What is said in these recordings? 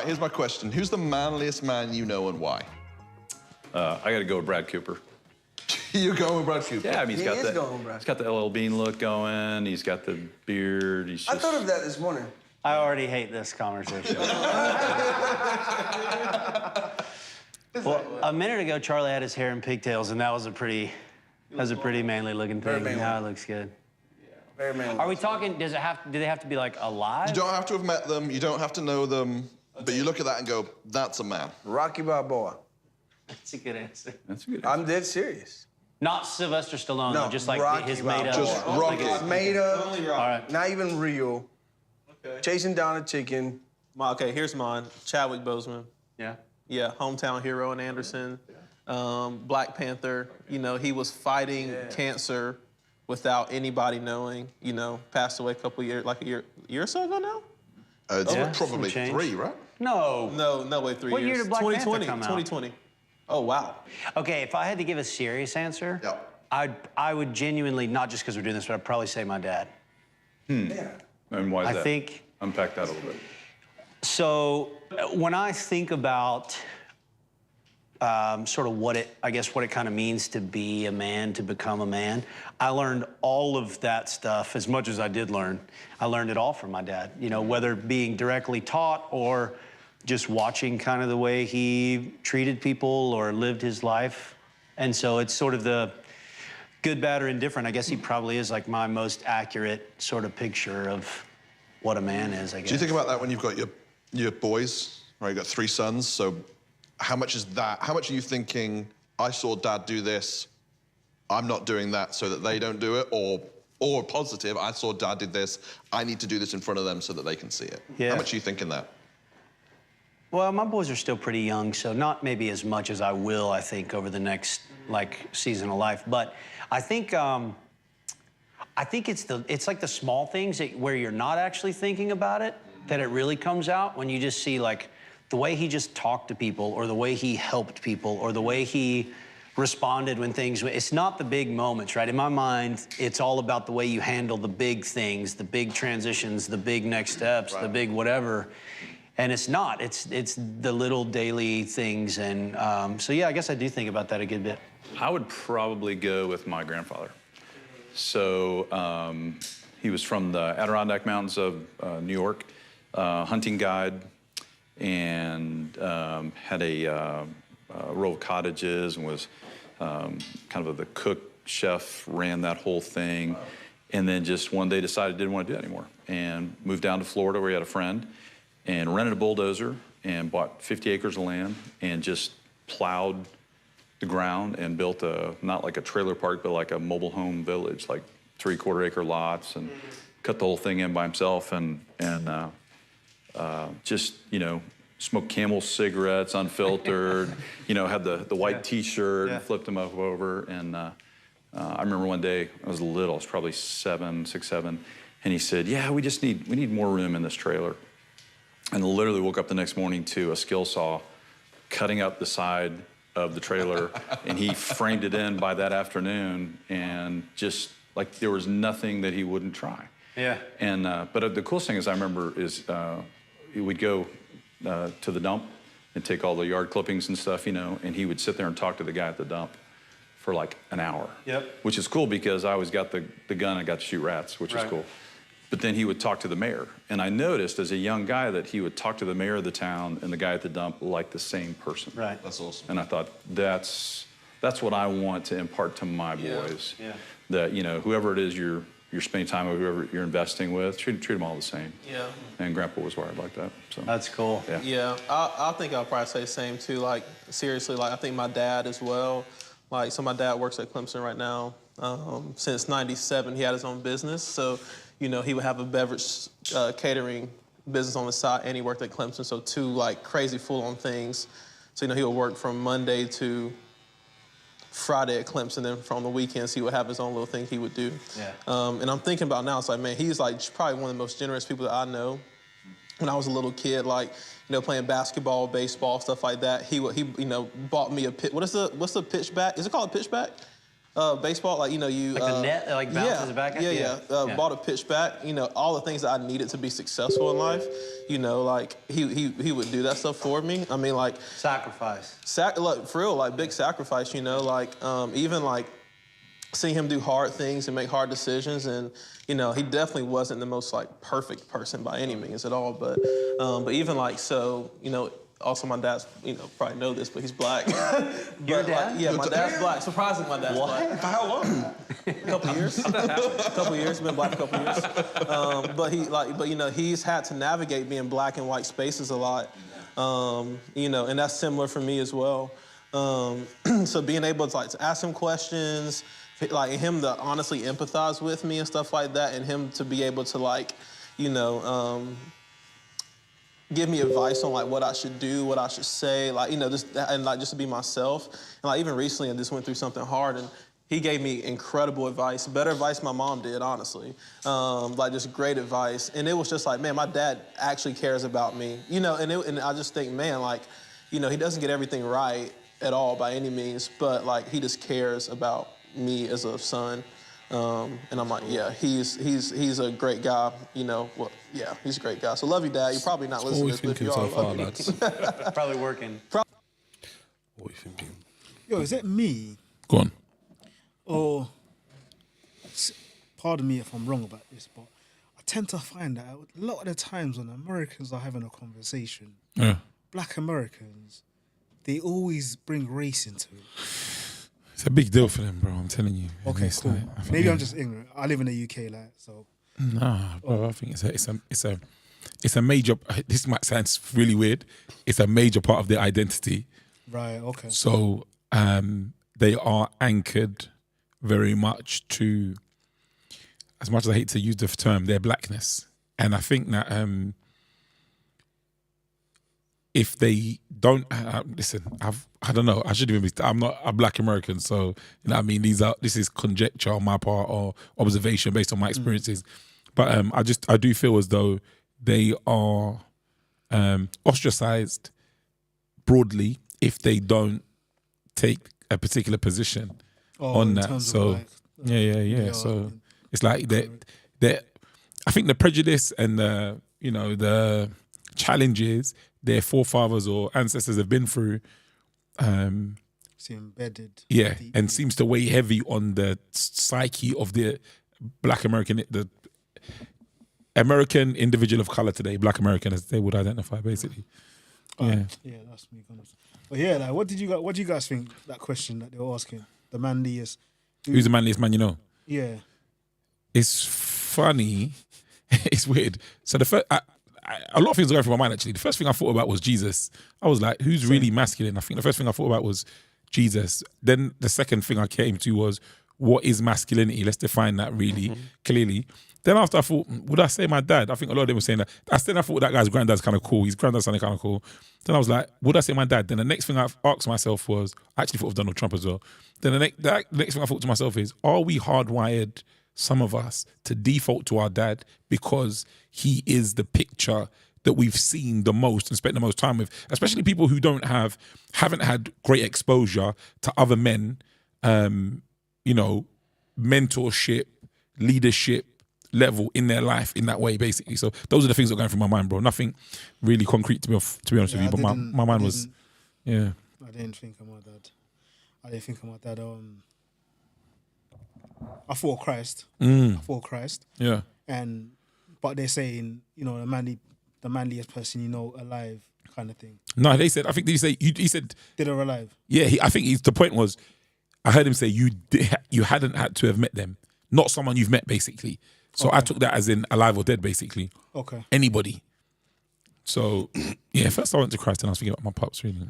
right, here's my question. Who's the manliest man you know and why? I got to go with Brad Cooper. You're going with Brad Cooper? Yeah, I mean, he's got the LL Bean look going. He's got the beard. He's just... I thought of that this morning. I already hate this conversation. Well, a minute ago, Charlie had his hair in pigtails, and that was a pretty manly looking thing. Now it looks good. Very manly. Are we talking, do they have to be like alive? You don't have to have met them, you don't have to know them, but you look at that and go, that's a man. Rocky Balboa. That's a good answer. That's a good answer. I'm dead serious. Not Sylvester Stallone, No, though, just like Rocky his made up. Just Rocky. Made up, All right. not even real. Okay. Chasing down a chicken. Okay, here's mine. Chadwick Boseman. Yeah. Yeah, hometown hero in Anderson. Black Panther. You know, he was fighting cancer without anybody knowing. You know, passed away a couple years, like a year or so ago now. It's probably some change. 3, right? No. No way, 3 years. What year did Black Panther 2020. come out? 2020. Oh wow. Okay, if I had to give a serious answer, Yeah. I would genuinely, not just because we're doing this, but I'd probably say my dad. Yeah. And why is that? I think... Unpack that a little bit. So when I think about sort of what it kind of means to be a man, to become a man, I learned all of that stuff, as much as I did learn. I learned it all from my dad, you know, whether being directly taught or just watching kind of the way he treated people or lived his life. And so it's sort of the good, bad, or indifferent. I guess he probably is like my most accurate sort of picture of what a man is, I guess. Do you think about that when you've got your boys, right? You've got 3 sons, so how much is that? How much are you thinking, I saw Dad do this, I'm not doing that so that they don't do it, or positive, I saw Dad did this, I need to do this in front of them so that they can see it? Yeah. How much are you thinking that? Well, my boys are still pretty young, so not maybe as much as I will, I think, over the next, like, season of life. But I think it's like the small things where you're not actually thinking about it, that it really comes out when you just see, like, the way he just talked to people, or the way he helped people, or the way he responded when things... It's not the big moments, right? In my mind, it's all about the way you handle the big things, the big transitions, the big next steps, the big whatever. And it's not. It's the little daily things. And so, yeah, I guess I do think about that a good bit. I would probably go with my grandfather. So he was from the Adirondack Mountains of New York, hunting guide, and had a row of cottages and was kind of the cook, chef, ran that whole thing. And then just one day decided didn't want to do it anymore and moved down to Florida where he had a friend and rented a bulldozer and bought 50 acres of land and just plowed the ground and built not like a trailer park, but like a mobile home village, like 3/4 acre lots, and cut the whole thing in by himself and just, you know, smoked Camel cigarettes, unfiltered, you know, had the white T-shirt, and flipped them over. And I remember one day, I was little, I was probably 6, 7, and he said, yeah, we need more room in this trailer. And literally woke up the next morning to a skill saw cutting up the side of the trailer, and he framed it in by that afternoon, and just, like, there was nothing that he wouldn't try. Yeah. And, but the coolest thing is I remember is we'd go to the dump and take all the yard clippings and stuff, you know, and he would sit there and talk to the guy at the dump for like an hour. Yep. Which is cool because I always got the gun, I got to shoot rats, which is cool. But then he would talk to the mayor. And I noticed as a young guy that he would talk to the mayor of the town and the guy at the dump like the same person. Right. That's awesome. And I thought, that's what I want to impart to my boys. Yeah. That, you know, whoever it is you're spending time with, whoever you're investing with, treat them all the same. Yeah. And Grandpa was wired like that. So That's cool. Yeah. Yeah, I think I'll probably say the same too. Like, seriously, like, I think my dad as well. Like, so my dad works at Clemson right now. Since '97, he had his own business. So, you know, he would have a beverage catering business on the side, and he worked at Clemson. So 2, like, crazy full-on things. So, you know, he would work from Monday to Friday at Clemson, then on the weekends he would have his own little thing he would do. Yeah. And I'm thinking about now, it's like, man, he's like probably one of the most generous people that I know. When I was a little kid, like, you know, playing basketball, baseball, stuff like that, he you know, bought me a what's the pitchback? Is it called a pitchback? Baseball, like, you know, you... Like the net that, like, bounces back at you? Yeah. Bought a pitch bat. You know, all the things that I needed to be successful in life, you know, like, he would do that stuff for me. I mean, like... Sacrifice. Like, for real, like, big sacrifice, you know? Like, even, like, seeing him do hard things and make hard decisions, and, you know, he definitely wasn't the most, like, perfect person by any means at all, but even, like, so, you know... Also, my dad's, you know, probably know this, but he's black. Your dad? Like, yeah, my dad's black. Surprisingly, my dad's black. For how long? A couple years. Couple years. Been black a couple years. But you know, he's had to navigate being black in white spaces a lot. You know, and that's similar for me as well. So being able to, like, to ask him questions, like him to honestly empathize with me and stuff like that, and him to be able to, like, you know, give me advice on, like, what I should do, what I should say, like, you know, just to be myself. And, like, even recently I just went through something hard, and he gave me incredible advice, better advice my mom did, honestly. Like, just great advice. And it was just like, man, my dad actually cares about me. You know, and I just think, man, like, you know, he doesn't get everything right at all by any means, but, like, he just cares about me as a son. And I'm like, yeah, he's a great guy, you know. Well, yeah, he's a great guy. So love you, Dad. You're probably not listening to this, but if you are, love you. Probably working. What are you thinking? Yo, is it me? Go on. Or, pardon me if I'm wrong about this, but I tend to find that a lot of the times when Americans are having a conversation, Yeah. black Americans, they always bring race into it. It's a big deal for them, bro. I'm telling you. Okay, It's cool. like, I think, Maybe I'm just ignorant. I live in the UK, like, so. Nah, bro. I think it's a major. This might sound really weird. It's a major part of their identity. Right, okay. So they are anchored very much to, as much as I hate to use the term, their blackness. And I think that if they don't listen, I don't know. I shouldn't even be. I'm not a black American, so you know what I mean. This is conjecture on my part or observation based on my experiences. But I do feel as though they are ostracized broadly if they don't take a particular position on that. So like, yeah. So it's like that. I think the prejudice and the challenges their forefathers or ancestors have been through, it's embedded. yeah, deeply. and seems to weigh heavy on the psyche of the black American, the American individual of color today, black American as they would identify, basically. Yeah. Yeah, that's me. But yeah, like, what do you guys think, that question that they were asking? The manliest. Who's the manliest man you know? Yeah. It's funny. It's weird. So the first, a lot of things are going through my mind, actually. The first thing I thought about was Jesus. I was like, who's really masculine? I think the first thing I thought about was Jesus. Then the second thing I came to was, what is masculinity? Let's define that really clearly. Then after I thought, would I say my dad? I think a lot of them were saying that. I thought that guy's granddad's kind of cool. His granddad sounded kind of cool. Then I was like, would I say my dad? Then the next thing I asked myself was, I actually thought of Donald Trump as well. Then the next thing I thought to myself is, are we hardwired, some of us, to default to our dad because he is the picture that we've seen the most and spent the most time with, especially people who haven't had great exposure to other men, mentorship, leadership level in their life in that way, basically. So those are the things that are going through my mind, bro. Nothing really concrete to be honest with you, but my mind was, yeah. I didn't think of my dad. I thought Christ. Yeah. But they're saying, the manliest person alive, kind of thing. No, they said. I think he said Dead or alive. Yeah, I think the point was, I heard him say you hadn't had to have met them, not someone you've met, basically. So I took that as in alive or dead, basically. Okay. Anybody. So yeah, first I went to Christ and I was thinking about my pops, really.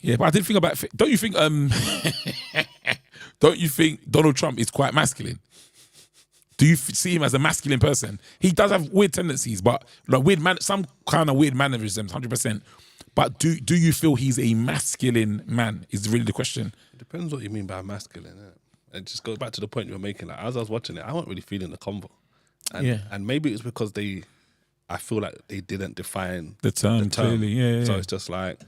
Yeah, but I didn't think about. Don't you think? Don't you think Donald Trump is quite masculine? Do you see him as a masculine person? He does have weird tendencies, but like some kind of weird mannerisms, 100%. But do you feel he's a masculine man? Is really the question. It depends what you mean by masculine. Innit? It just goes back to the point you were making. Like, as I was watching it, I wasn't really feeling the convo, and maybe it's because I feel like they didn't define the term clearly. Yeah. So it's just like,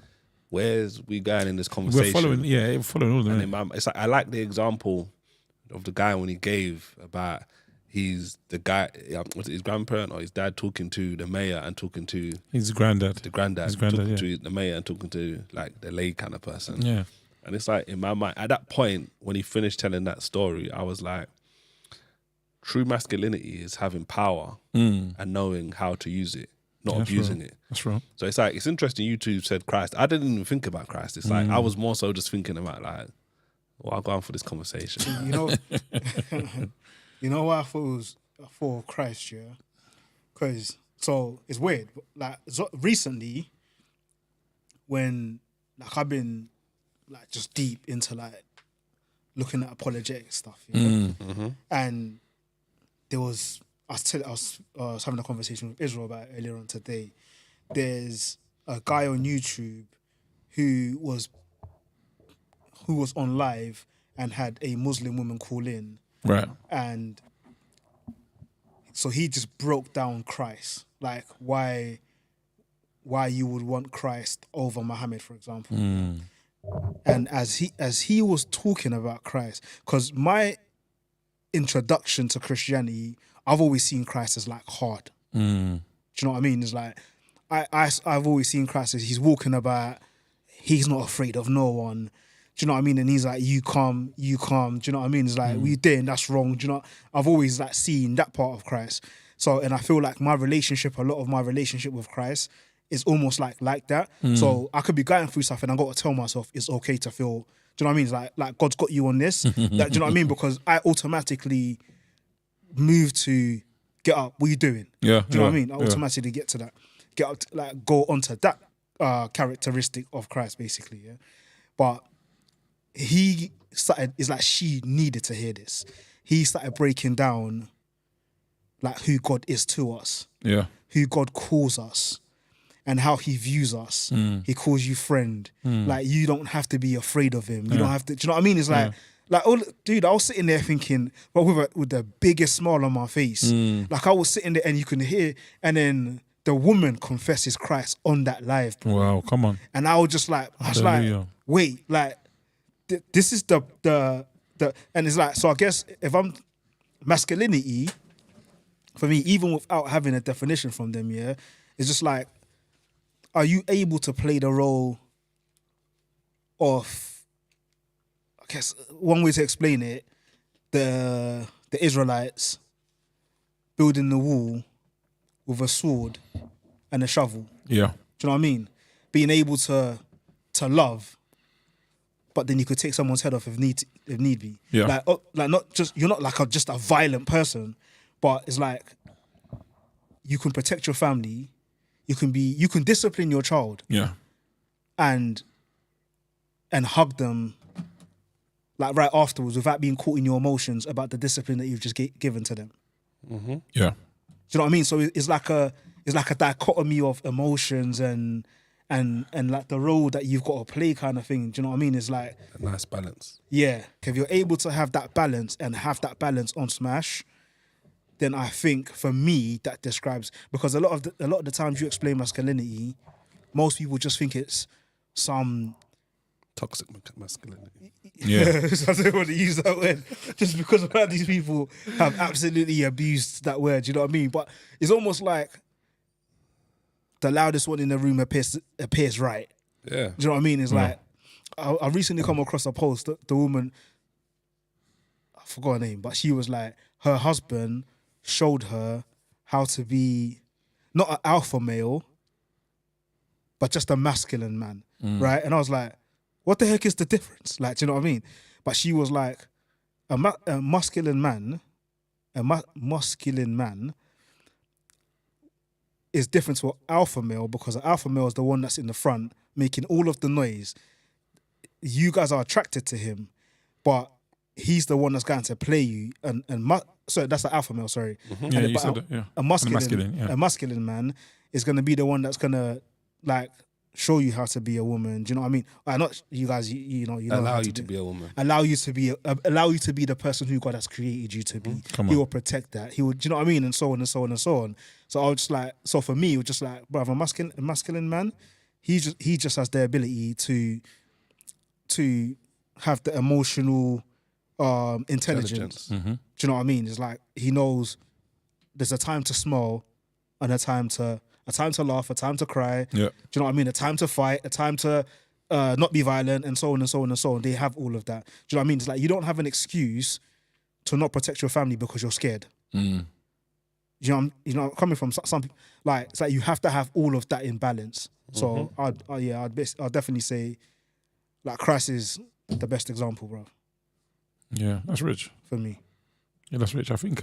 where's we going in this We're conversation? following all of them. And innit? in my, it's like I like the example of the guy when he gave about he's the guy, was it his grandparent or his dad talking to the mayor and talking to His granddad. the granddad, His granddad, talking yeah. to the mayor and talking to like the lay kind of person. Yeah. And it's like in my mind, at that point when he finished telling that story, I was like, true masculinity is having power and knowing how to use it, not That's abusing right. it. That's right. So it's like, it's interesting you two said Christ. I didn't even think about Christ. It's like, I was more so just thinking about like, well, I'll go on for this conversation. You know, you know why I thought of Christ, yeah? Because, so, it's weird. Like, so recently, when, like, I've been, like, just deep into, like, looking at apologetic stuff, you know? And there was, I was having a conversation with Israel about it earlier on today. There's a guy on YouTube who was on live and had a Muslim woman call in. Right. And so he just broke down Christ, like why you would want Christ over Muhammad, for example. And as he was talking about Christ, because my introduction to Christianity, I've always seen Christ as like hard. Do you know what I mean? It's like I've always seen Christ as he's walking about, he's not afraid of no one. Do you know what I mean? And he's like, you come. Do you know what I mean? It's like, we did, and that's wrong. Do you know? I've always like seen that part of Christ. So, and I feel like a lot of my relationship with Christ is almost like that. So I could be going through stuff and I got to tell myself it's okay to feel, do you know what I mean? It's like God's got you on this. Like, do you know what I mean? Because I automatically move to get up. What are you doing? Yeah. Do you know what I mean? I automatically get to that. Get up, like go onto that characteristic of Christ, basically. Yeah. But he started, it's like she needed to hear this. He started breaking down like who God is to us. Yeah. Who God calls us and how he views us. He calls you friend. Like you don't have to be afraid of him. You don't have to, do you know what I mean? It's like, dude, I was sitting there thinking, but with the biggest smile on my face. Like I was sitting there and you can hear, and then the woman confesses Christ on that live. Bro. Wow, come on. And I was just like, wait, like, this is the and it's like, so I guess if I'm masculinity, for me, even without having a definition from them, yeah, it's just like, are you able to play the role of, I guess one way to explain it, the Israelites building the wall with a sword and a shovel. Yeah. Do you know what I mean? Being able to love, but then you could take someone's head off if need be. Yeah. Like not just, you're not like just a violent person, but it's like you can protect your family, you can discipline your child. Yeah. And hug them like right afterwards without being caught in your emotions about the discipline that you've just given to them. Yeah. Do you know what I mean? So it's like a dichotomy of emotions and like the role that you've got to play kind of thing. Do you know what I mean? It's like A nice balance. yeah, if you're able to have that balance and have that balance on Smash, then I think for me that describes, because a lot of the times you explain masculinity, most people just think it's some Toxic masculinity. Yeah. so I don't want to use that word just because a lot of these people have absolutely abused that word. You know what I mean? But it's almost like the loudest one in the room appears right. Yeah. Do you know what I mean? It's like I recently come across a post. The woman, I forgot her name, but she was like, her husband showed her how to be not an alpha male, but just a masculine man, right? And I was like, what the heck is the difference? Like, do you know what I mean? But she was like, a masculine man is different to an alpha male, because an alpha male is the one that's in the front making all of the noise. You guys are attracted to him, but he's the one that's going to play you. Sorry, that's the alpha male. Sorry, Yeah, you said that, yeah. A masculine man is going to be the one that's going to like show you how to be a woman. Do you know what I mean? Not you guys. You know Allow how you to be a woman. Allow you to be the person who God has created you to be. Come He on. will protect that. He will. Do you know what I mean? And so on and so on and so on. So I was just like, so for me, it was just like, bro, a masculine man he just has the ability to have the emotional intelligence. Mm-hmm. Do you know what I mean? It's like he knows there's a time to smile and a time to laugh, a time to cry. Yeah. Do you know what I mean? A time to fight, a time to not be violent, and so on and so on and so on. They have all of that. Do you know what I mean? It's like you don't have an excuse to not protect your family because you're scared. You know, coming from some people, like it's like you have to have all of that in balance. So I'd definitely say, like, Christ is the best example, bro, Yeah, that's rich. for me. Yeah, that's rich. I think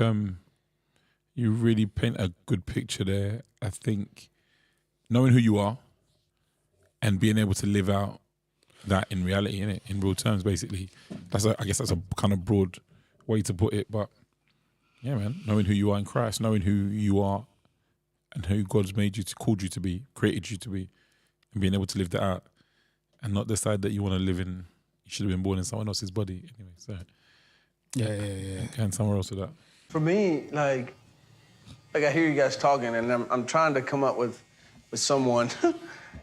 you really paint a good picture there. I think knowing who you are and being able to live out that in reality, innit? In real terms, basically. I guess that's a kind of broad way to put it, but yeah, man, knowing who you are in Christ, knowing who you are and who God's made you to, called you to be, created you to be, and being able to live that out and not decide that you want to live in, you should have been born in someone else's body anyway. So Yeah. going somewhere else with that. For me, like I hear you guys talking, and I'm trying to come up with someone,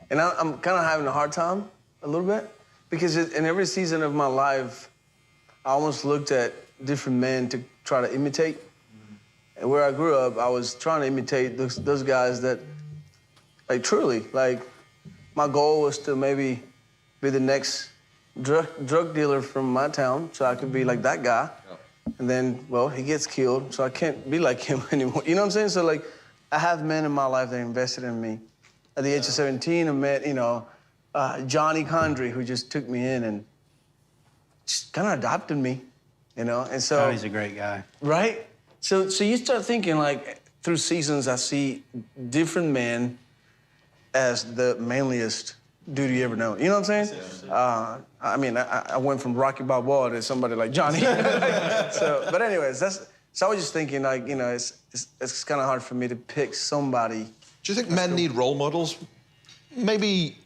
and I'm kind of having a hard time a little bit because in every season of my life, I almost looked at different men to try to imitate. And where I grew up, I was trying to imitate those guys that, like, truly, like, my goal was to maybe be the next drug dealer from my town, so I could be like that guy. And then, well, he gets killed, so I can't be like him anymore. You know what I'm saying? So, like, I have men in my life that invested in me. At the age of 17, I met, Johnny Condrey, who just took me in and just kind of adopted me, And so... Oh, he's a great guy. Right? So you start thinking, like, through seasons, I see different men as the manliest dude you ever know. You know what I'm saying? I mean, I went from Rocky Balboa to somebody like Johnny. But anyways, so I was just thinking, like, it's kind of hard for me to pick somebody. Do you think men need role models? Maybe,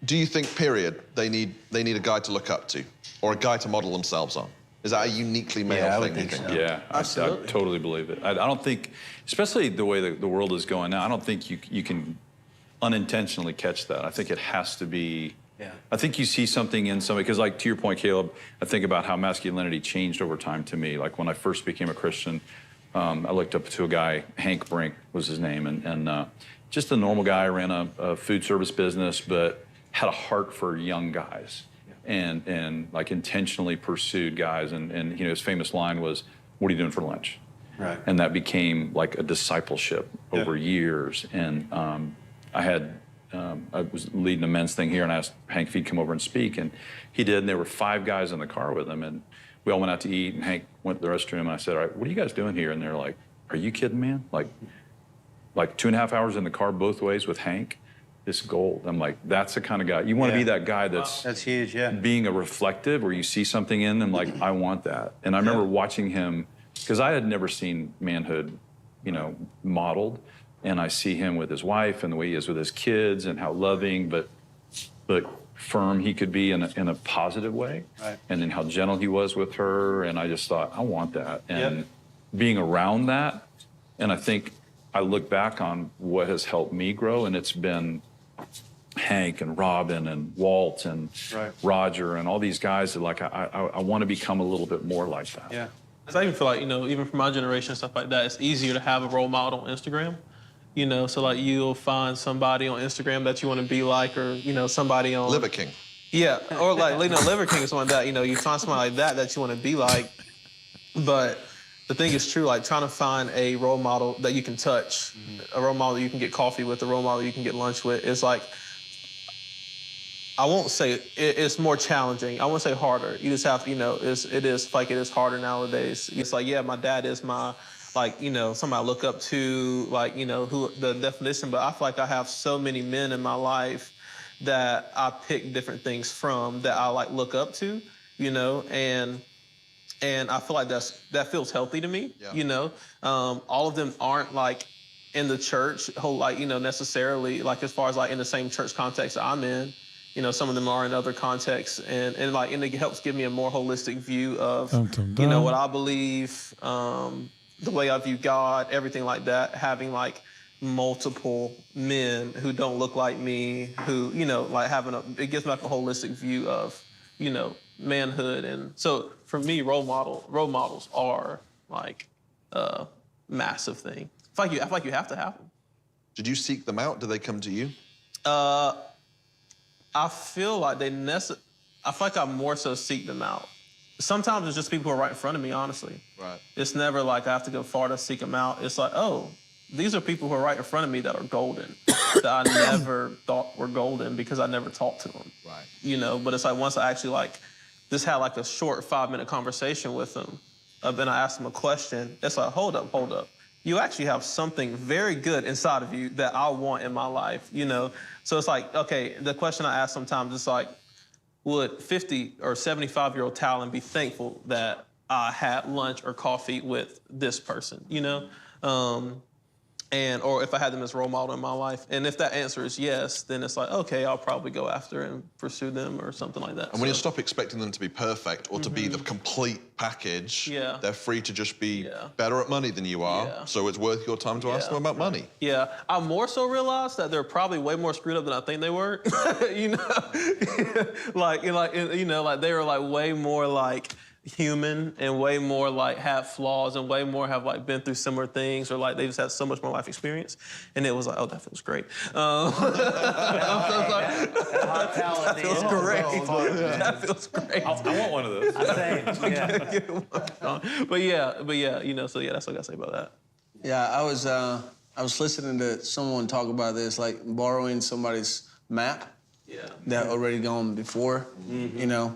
do you think, period, they need a guy to look up to or a guy to model themselves on? Is that a uniquely male thing, you think? Yeah, I totally believe it. I don't think, especially the way the world is going now, I don't think you can unintentionally catch that. I think it has to be, I think you see something in somebody, because like to your point, Caleb, I think about how masculinity changed over time to me. Like when I first became a Christian, I looked up to a guy, Hank Brink was his name, and just a normal guy, ran a food service business, but had a heart for young guys. And like intentionally pursued guys. And his famous line was, "What are you doing for lunch?" Right. And that became like a discipleship over years. And I was leading a men's thing here, and I asked Hank if he'd come over and speak, and he did. And there were 5 guys in the car with him, and we all went out to eat. And Hank went to the restroom, and I said, "All right, what are you guys doing here?" And they're like, "Are you kidding, man? Like 2.5 hours in the car both ways with Hank." This gold. I'm like, that's the kind of guy. You want to be that guy that's huge, being a reflective, where you see something in them, like, I want that. And I remember watching him, because I had never seen manhood, modeled. And I see him with his wife and the way he is with his kids and how loving but firm he could be in a positive way. Right. And then how gentle he was with her. And I just thought, I want that. And being around that, and I think I look back on what has helped me grow, and it's been Hank and Robin and Walt and Roger and all these guys that, like, I want to become a little bit more like that. Yeah. I even feel like, even for my generation and stuff like that, it's easier to have a role model on Instagram. So like you'll find somebody on Instagram that you want to be like, or, somebody on... Liver King. Yeah, or like, Liver King or something like that. You find somebody like that you want to be like. But the thing is true, like trying to find a role model that you can touch, a role model that you can get coffee with, a role model you can get lunch with, it's like, I won't say it's more challenging. I won't say harder. You just have to, it is harder nowadays. It's like, yeah, my dad is my, somebody I look up to, who the definition, but I feel like I have so many men in my life that I pick different things from that I look up to, and I feel like that feels healthy to me, All of them aren't in the church, necessarily, as far as in the same church context that I'm in. Some of them are in other contexts, and it helps give me a more holistic view of, what I believe, the way I view God, everything like that, having multiple men who don't look like me, who, you know, like it gives me like a holistic view of, you know, manhood. And so for me, role models are like a massive thing. I feel like you have to have them. Did you seek them out? Did they come to you? I feel like I feel like I more so seek them out. Sometimes it's just people who are right in front of me, honestly. Right. It's never like I have to go far to seek them out. It's like, oh, these are people who are right in front of me that are golden, that I never thought were golden because I never talked to them. Right. You know, but it's like once I actually like just had like a short 5-minute conversation with them, then I asked them a question. It's like, hold up. You actually have something very good inside of you that I want in my life, you know? So it's like, okay, the question I ask sometimes is like, would 50 or 75-year-old Talon be thankful that I had lunch or coffee with this person, you know? Or if I had them as role model in my life. And if that answer is yes, then it's like, okay, I'll probably go after and pursue them or something like that. And when you stop expecting them to be perfect or to be the complete package, they're free to just be better at money than you are. So it's worth your time to ask them about money. Yeah, I more so realized that they're probably way more screwed up than I think they were. You know, like they were like way more like human and way more like have flaws and way more have like been through similar things, or like they just had so much more life experience. And it was like, oh, that feels great. That feels great. That feels great. I want one of those. But yeah, you know, so yeah, that's what I gotta say about that. Yeah, I was listening to someone talk about this, like borrowing somebody's map that already gone before, you know.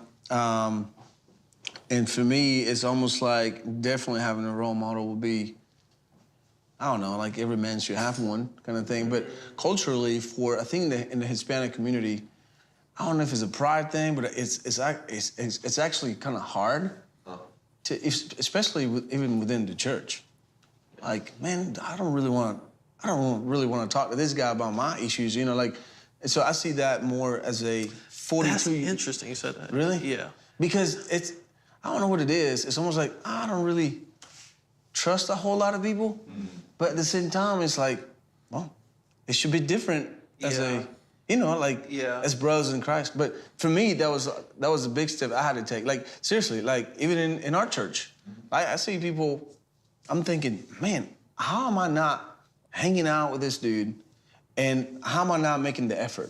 And for me, it's almost like definitely having a role model would be, I don't know, like every man should have one kind of thing. But culturally, I think in the Hispanic community, I don't know if it's a pride thing, but it's actually kind of hard, especially even within the church. Like, man, I don't really want to talk to this guy about my issues, you know, like. So I see that more as a 42. That's interesting you said that. Really? Yeah. Because I don't know what it is. It's almost like I don't really trust a whole lot of people, but at the same time, it's like, well, it should be different as as brothers in Christ. But for me, that was a big step I had to take. Like seriously, like even in our church, I see people. I'm thinking, man, how am I not hanging out with this dude, and how am I not making the effort?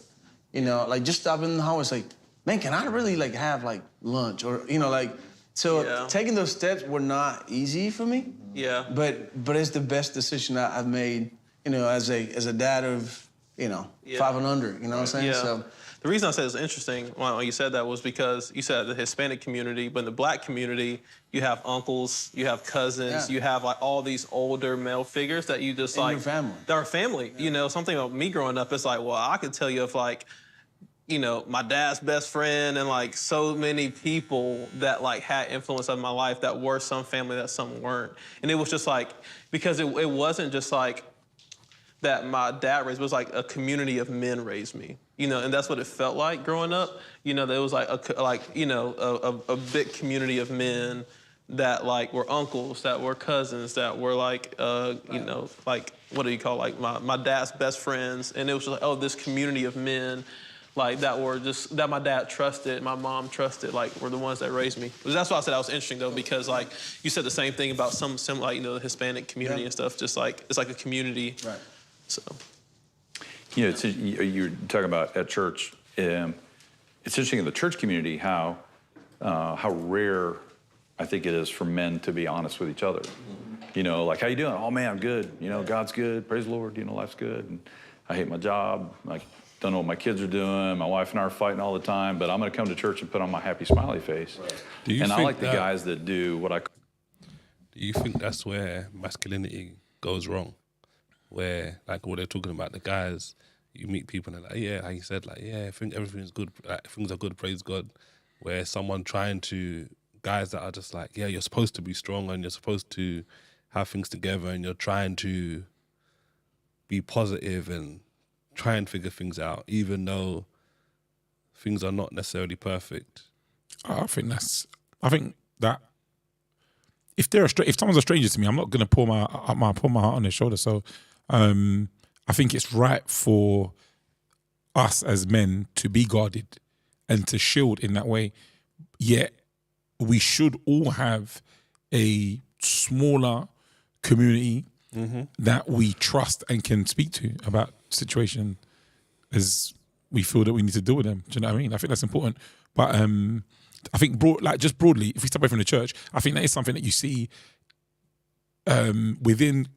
You know, like just stopping in the hallway, it's like, man, can I really like have like lunch or you know like. So taking those steps were not easy for me. Yeah. But it's the best decision I've made, you know, as a dad of, you know, 5 and under, you know what I'm saying? Yeah. So the reason I said it's interesting when you said that was because you said the Hispanic community, but in the Black community, you have uncles, you have cousins, you have like all these older male figures that you just like. Your family. That are family. You know, something about me growing up, it's like, well, I could tell you if like, you know, my dad's best friend and like so many people that like had influence on my life that were some family that some weren't. And it was just like, because it wasn't just like that my dad raised, it was like a community of men raised me, you know, and that's what it felt like growing up. You know, there was like a big community of men that like were uncles, that were cousins, that were like, you know, like, what do you call, like my dad's best friends. And it was just like, oh, this community of men like that were just, that my dad trusted, my mom trusted, like were the ones that raised me. That's why I said that was interesting though, because like you said the same thing about some like, you know, the Hispanic community and stuff, just like, it's like a community. Right. So. You know, you're talking about at church. It's interesting in the church community how rare I think it is for men to be honest with each other. You know, like, how you doing? Oh man, I'm good. You know, God's good. Praise the Lord. You know, life's good. And I hate my job. Like, don't know what my kids are doing. My wife and I are fighting all the time, but I'm going to come to church and put on my happy smiley face. Right. And I like the guys that do what I. Do you think that's where masculinity goes wrong? Where, like, what they're talking about, the guys, you meet people and they're like, yeah, like you said, like, yeah, I think everything's good, like, things are good, praise God. Where someone guys that are just like, yeah, you're supposed to be strong and you're supposed to have things together and you're trying to be positive and try and figure things out, even though things are not necessarily perfect. I think that if someone's a stranger to me, I'm not gonna pour my heart on their shoulder. So I think it's right for us as men to be guarded and to shield in that way. Yet we should all have a smaller community that we trust and can speak to about situation as we feel that we need to deal with them. Do you know what I mean? I think that's important. But I think just broadly, if we step away from the church, I think that is something that you see within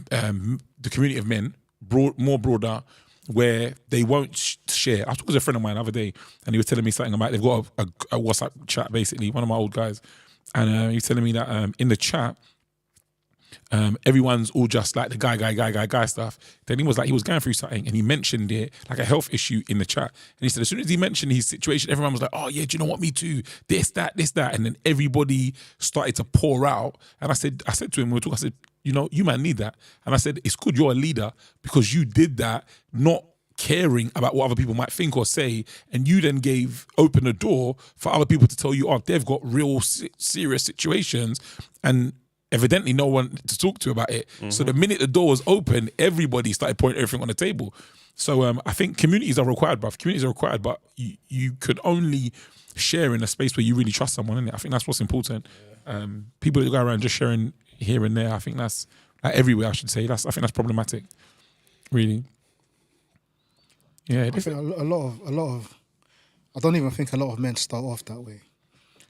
the community of men, more broader, where they won't share. I was talking to a friend of mine the other day, and he was telling me something about they've got a WhatsApp chat, basically, one of my old guys, and he was telling me that in the chat, everyone's all just like the guy stuff. Then he was going through something, and he mentioned it, like a health issue in the chat. And he said as soon as he mentioned his situation, everyone was like, oh yeah, do you know what, me too, this, that. And then everybody started to pour out. And I said to him, we were talking, I said, you know, you man need that. And I said, it's good you're a leader because you did that, not caring about what other people might think or say, and you then opened the door for other people to tell you, oh, they've got real serious situations, and evidently no one to talk to about it. So the minute the door was open, everybody started pouring everything on the table. So I think communities are required, bruv. Communities are required, but you could only share in a space where you really trust someone, innit? I think that's what's important. People that go around just sharing here and there, I think that's like everywhere, I should say. I think that's problematic, really. Yeah, I think a lot of I don't even think a lot of men start off that way.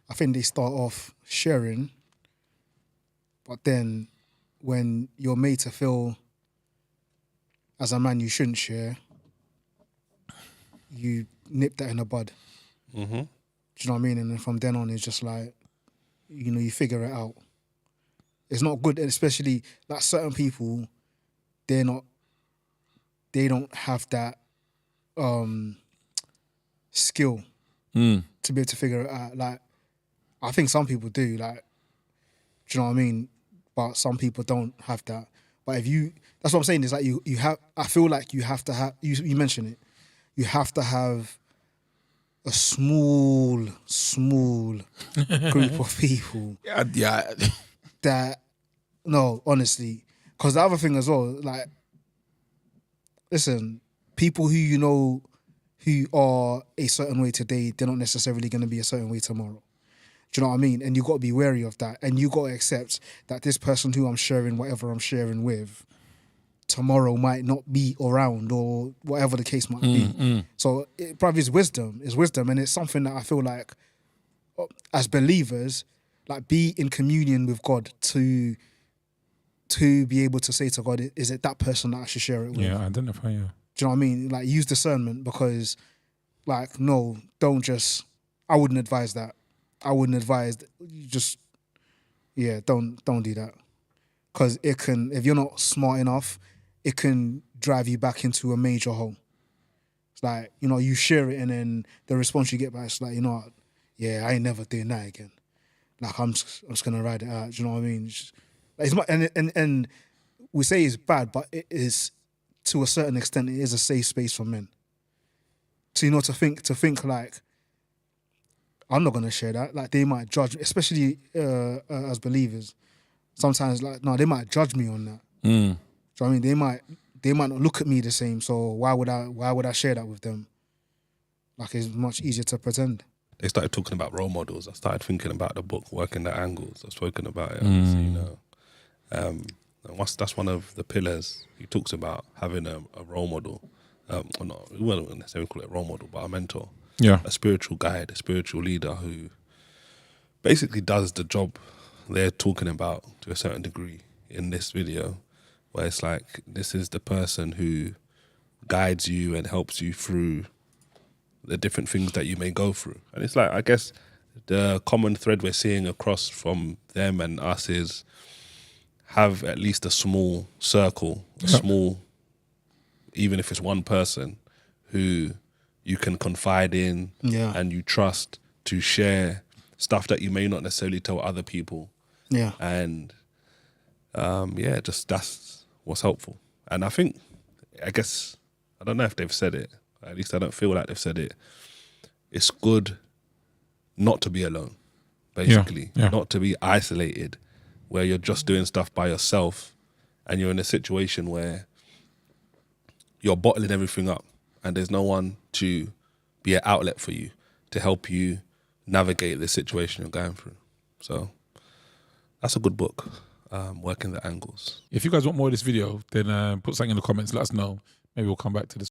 I think they start off sharing, but then when you're made to feel as a man you shouldn't share, you nip that in the bud. Do you know what I mean? And then from then on, it's just like, you know, you figure it out. It's not good, and especially like certain people, they don't have that skill to be able to figure it out. Like, I think some people do, like, do you know what I mean? But some people don't have that. But that's what I'm saying, is like you have, I feel like you have to have, you mentioned it, you have to have a small group of people. Yeah. That, no, honestly, because the other thing as well, like, listen, people who you know who are a certain way today, they're not necessarily going to be a certain way tomorrow. Do you know what I mean? And you got to be wary of that, and you got to accept that this person who I'm sharing whatever I'm sharing with tomorrow might not be around, or whatever the case might be. So, probably is wisdom, and it's something that I feel like, as believers, like, be in communion with God to be able to say to God, is it that person that I should share it with? Yeah, identify, yeah. Do you know what I mean? Like, use discernment, because, like, no, don't just, I wouldn't advise that. I wouldn't advise, don't do that. Because it can, if you're not smart enough, it can drive you back into a major hole. It's like, you know, you share it, and then the response you get back is like, you know what, yeah, I ain't never doing that again. Like, I'm just gonna ride it out. Do you know what I mean? And we say it's bad, but it is, to a certain extent, it is a safe space for men. So, you know, to think like, I'm not gonna share that. Like, they might judge, especially as believers. Sometimes, like, no, they might judge me on that. Do you know what I mean? They might not look at me the same. So why would I share that with them? Like, it's much easier to pretend. They started talking about role models. I started thinking about the book, Working the Angles. I've spoken about it, obviously, you know. And that's one of the pillars. He talks about having a role model. Or not, we wouldn't necessarily call it a role model, but a mentor. Yeah. A spiritual guide, a spiritual leader who basically does the job they're talking about to a certain degree in this video, where it's like, this is the person who guides you and helps you through the different things that you may go through. And it's like, I guess the common thread we're seeing across from them and us is have at least a small circle, small, even if it's one person who you can confide in and you trust to share stuff that you may not necessarily tell other people. Yeah. And just that's what's helpful. And I guess, I don't know if they've said it, at least I don't feel like they've said it. It's good not to be alone, basically. Yeah. Not to be isolated, where you're just doing stuff by yourself and you're in a situation where you're bottling everything up, and there's no one to be an outlet for you to help you navigate the situation you're going through. So that's a good book, Working the Angles. If you guys want more of this video, then put something in the comments. Let us know. Maybe we'll come back to this.